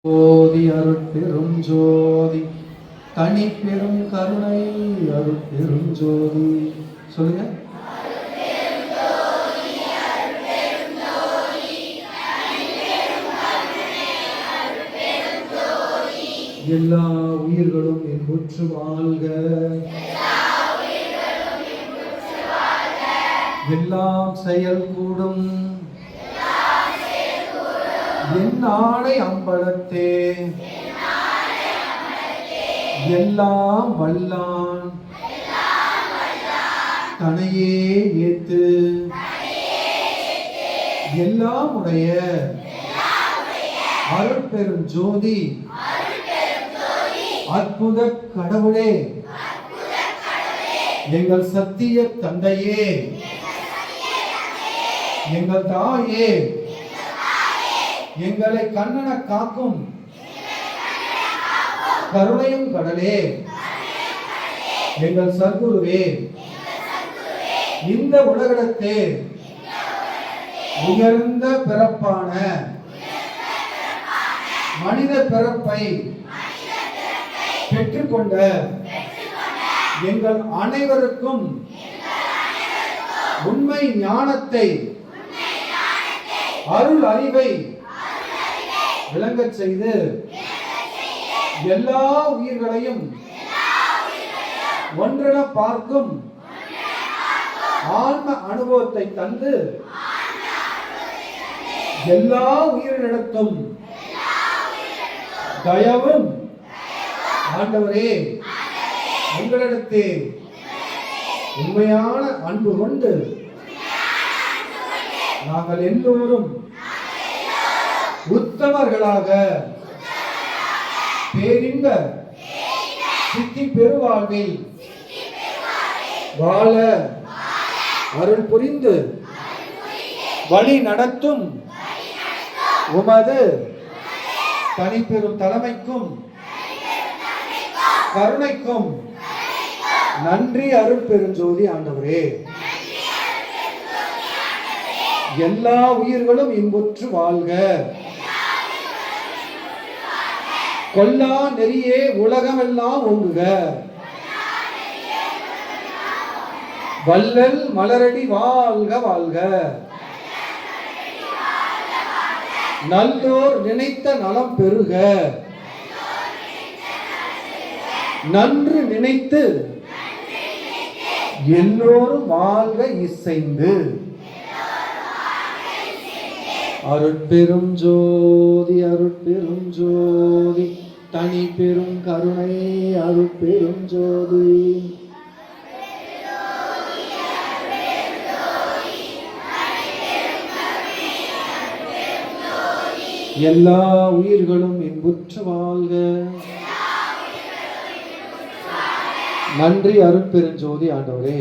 ஜோதி அருட்பெரும் ஜோதி தனி பெரும் கருணை அருட்பெரும் ஜோதி. சொல்லுங்க. எல்லா உயிர்களும் இன்புற்று வாழ்க, எல்லாம் செயல் கூடும் என் ஆணை அம்பலத்தே, எல்லாம் வல்லான் தனையே ஏத்து, எல்லாம் உடைய அருட்பெரும் ஜோதி அற்புத கடவுளே, எங்கள் சத்திய தந்தையே, எங்கள் தாயே, எங்களை கண்ணன காக்கும் கருணையும் கடலே, எங்கள் சர்க்குருவே, இந்த உலகத்தே உயர்ந்த பிறப்பான மனித பிறப்பை பெற்றுக்கொண்ட எங்கள் அனைவருக்கும் உண்மை ஞானத்தை அருள் அறிவை விளங்கச் செய்து எல்லா உயிர்களையும் ஒன்றென பார்க்கும் ஆன்ம அனுபவத்தை தந்து எல்லா உயிரினத்தும் தயவும் ஆண்டவரே உங்களிடத்தே உண்மையான அன்பு கொண்டு நாங்கள் எல்லோரும் உத்தமர்களாக பேரின்ப சித்தி பெருவாழ்வில் வாழ அருள் புரிந்து வழி நடத்தும் உமது தனிப்பெரும் தலைமைக்கும் கருணைக்கும் நன்றி. அருள் பெருஞ்சோதி ஆண்டவரே, எல்லா உயிர்களும் இன்புற்று வாழ்க, கொல்லா நெறியே உலகமெல்லாம் ஓங்குக, வள்ளல் மலரடி வாழ்க வாழ்க, நல்லோர் நினைத்த நலம் பெருக, நன்று நினைத்து எல்லோரும் வாழ்க இசைந்து. அருட்பெரும் ஜோதி அருட்பெரும் ஜோதி தனி பெரும் கருணை அருட்பெரும் ஜோதி. எல்லா உயிர்களும் இன்புற்று வாழ்க. நன்றி. அருட்பெருஞ்சோதி ஆண்டவரே.